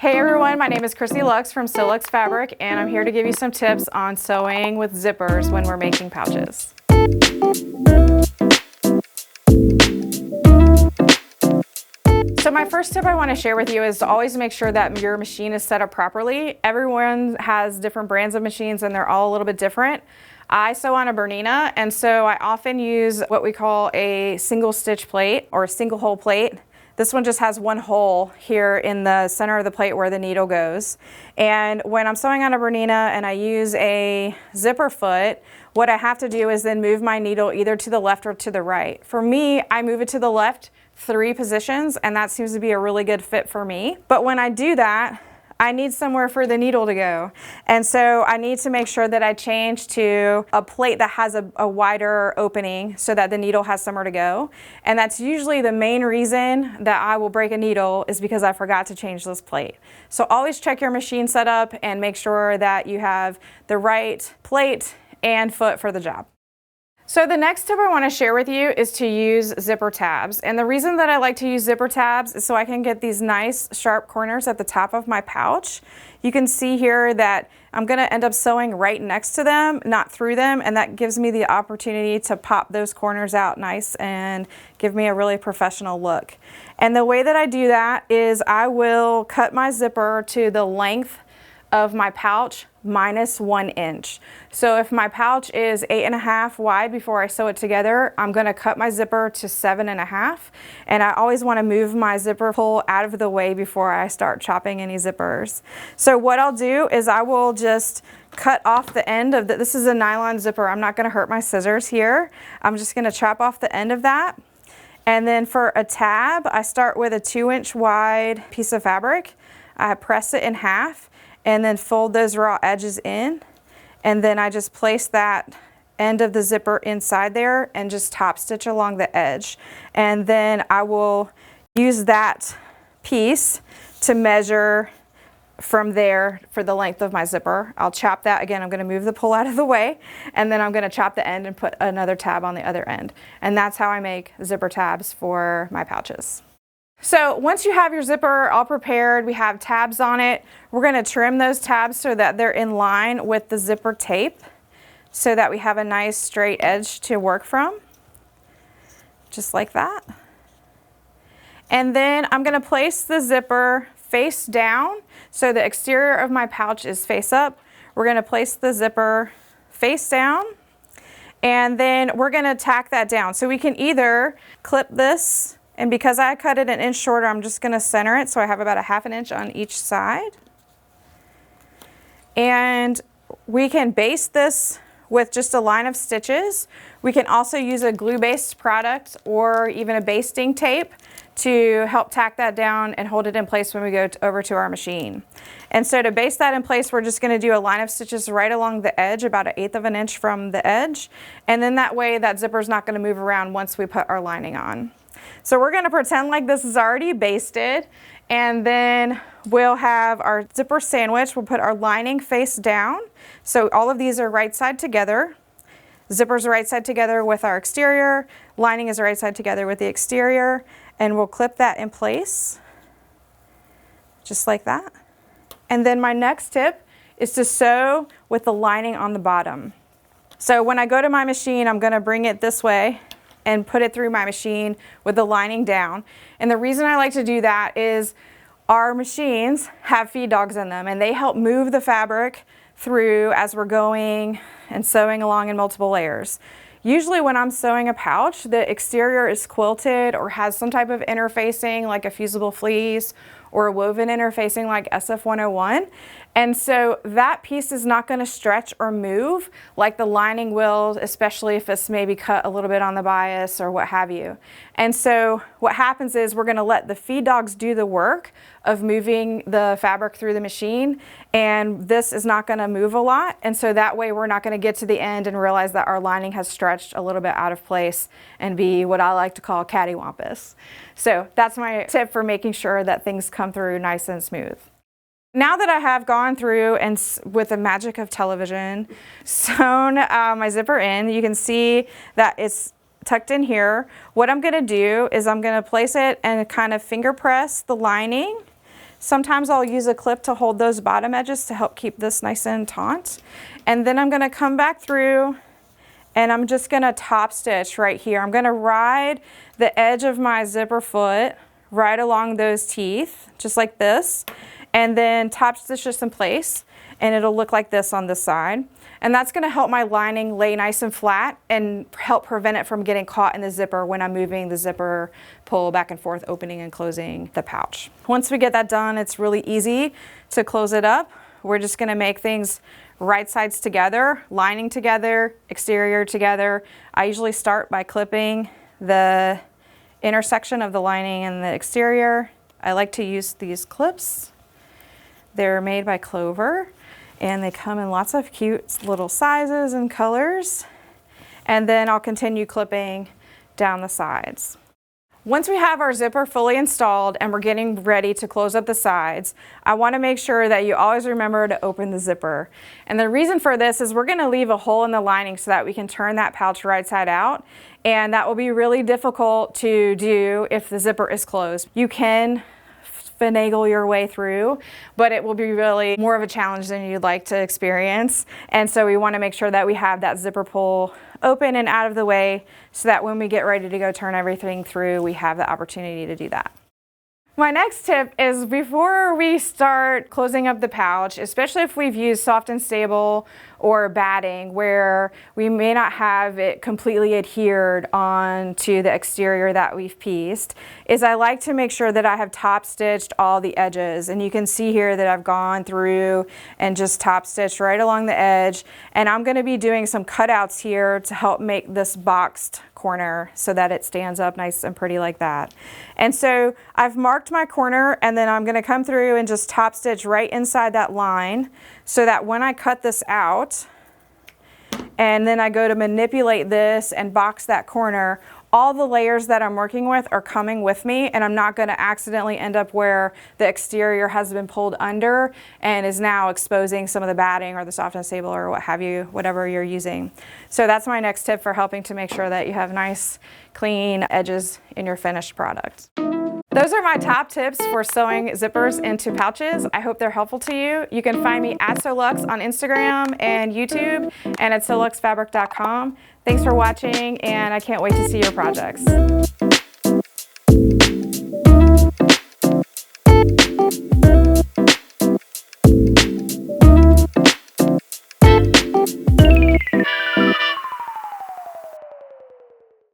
Hey everyone, my name is Chrissy Lux from Sewlux Fabric, and I'm here to give you some tips on sewing with zippers when we're making pouches. So my first tip I want to share with you is to always make sure that your machine is set up properly. Everyone has different brands of machines and they're all a little bit different. I sew on a Bernina, and so I often use what we call a single stitch plate or a single hole plate. This one just has one hole here in the center of the plate where the needle goes. And when I'm sewing on a Bernina and I use a zipper foot, what I have to do is then move my needle either to the left or to the right. For me, I move it to the left 3 positions, and that seems to be a really good fit for me. But when I do that, I need somewhere for the needle to go. And so I need to make sure that I change to a plate that has a wider opening so that the needle has somewhere to go. And that's usually the main reason that I will break a needle, is because I forgot to change this plate. So always check your machine setup and make sure that you have the right plate and foot for the job. So the next tip I want to share with you is to use zipper tabs. And the reason that I like to use zipper tabs is so I can get these nice sharp corners at the top of my pouch. You can see here that I'm going to end up sewing right next to them, not through them, and that gives me the opportunity to pop those corners out nice and give me a really professional look. And the way that I do that is I will cut my zipper to the length of my pouch minus 1 inch. So if my pouch is 8.5 wide before I sew it together, I'm going to cut my zipper to 7.5, and I always want to move my zipper pull out of the way before I start chopping any zippers. So what I'll do is I will just cut off the end of this is a nylon zipper. I'm not going to hurt my scissors here. I'm just going to chop off the end of that. And then for a tab, I start with a 2-inch wide piece of fabric. I press it in half and then fold those raw edges in, and then I just place that end of the zipper inside there and just top stitch along the edge. And then I will use that piece to measure from there for the length of my zipper. I'll chop that again. I'm going to move the pull out of the way, and then I'm going to chop the end and put another tab on the other end. And that's how I make zipper tabs for my pouches. So once you have your zipper all prepared, we have tabs on it, we're going to trim those tabs so that they're in line with the zipper tape so that we have a nice straight edge to work from, just like that. And then I'm going to place the zipper face down so the exterior of my pouch is face up. We're going to place the zipper face down, and then we're going to tack that down. So we can either clip this, and because I cut it 1 inch shorter, I'm just going to center it so I have about a 1/2 inch on each side. And we can baste this with just a line of stitches. We can also use a glue-based product or even a basting tape to help tack that down and hold it in place when we go over to our machine. And so to baste that in place, we're just going to do a line of stitches right along the edge, about 1/8 of an inch from the edge. And then that way that zipper is not going to move around once we put our lining on. So we're going to pretend like this is already basted, and then we'll have our zipper sandwich. We'll put our lining face down. So all of these are right side together. Zippers are right side together with our exterior. Lining is right side together with the exterior. And we'll clip that in place, just like that. And then my next tip is to sew with the lining on the bottom. So when I go to my machine, I'm going to bring it this way and put it through my machine with the lining down. And the reason I like to do that is our machines have feed dogs in them, and they help move the fabric through as we're going and sewing along in multiple layers. Usually when I'm sewing a pouch, the exterior is quilted or has some type of interfacing like a fusible fleece or a woven interfacing like SF101. And so that piece is not going to stretch or move like the lining will, especially if it's maybe cut a little bit on the bias or what have you. And so what happens is we're going to let the feed dogs do the work of moving the fabric through the machine, and this is not going to move a lot. And so that way we're not going to get to the end and realize that our lining has stretched a little bit out of place and be what I like to call cattywampus. So that's my tip for making sure that things come through nice and smooth. Now that I have gone through and with the magic of television sewn my zipper in, you can see that it's tucked in here. What I'm going to do is I'm going to place it and kind of finger press the lining Sometimes I'll use a clip to hold those bottom edges to help keep this nice and taut. And then I'm gonna come back through and I'm just gonna top stitch right here. I'm gonna ride the edge of my zipper foot right along those teeth, just like this, and then top stitch this in place, and it'll look like this on this side. And that's gonna help my lining lay nice and flat and help prevent it from getting caught in the zipper when I'm moving the zipper pull back and forth, opening and closing the pouch. Once we get that done, it's really easy to close it up. We're just gonna make things right sides together, lining together, exterior together. I usually start by clipping the intersection of the lining and the exterior. I like to use these clips. They're made by Clover and they come in lots of cute little sizes and colors. And then I'll continue clipping down the sides. Once we have our zipper fully installed and we're getting ready to close up the sides, I want to make sure that you always remember to open the zipper. And the reason for this is we're going to leave a hole in the lining so that we can turn that pouch right side out. And that will be really difficult to do if the zipper is closed. You can finagle your way through, but it will be really more of a challenge than you'd like to experience. And so we want to make sure that we have that zipper pull open and out of the way so that when we get ready to go turn everything through, we have the opportunity to do that. My next tip is before we start closing up the pouch, especially if we've used soft and stable or batting where we may not have it completely adhered onto the exterior that we've pieced, is I like to make sure that I have top stitched all the edges. And you can see here that I've gone through and just top stitched right along the edge. And I'm going to be doing some cutouts here to help make this boxed corner so that it stands up nice and pretty like that. And so I've marked my corner and then I'm going to come through and just top stitch right inside that line so that when I cut this out and then I go to manipulate this and box that corner, all the layers that I'm working with are coming with me and I'm not going to accidentally end up where the exterior has been pulled under and is now exposing some of the batting or the soft and stable or what have you, whatever you're using. So that's my next tip for helping to make sure that you have nice, clean edges in your finished product. Those are my top tips for sewing zippers into pouches. I hope they're helpful to you. You can find me at SewLuxe on Instagram and YouTube and at sewluxefabric.com. Thanks for watching and I can't wait to see your projects.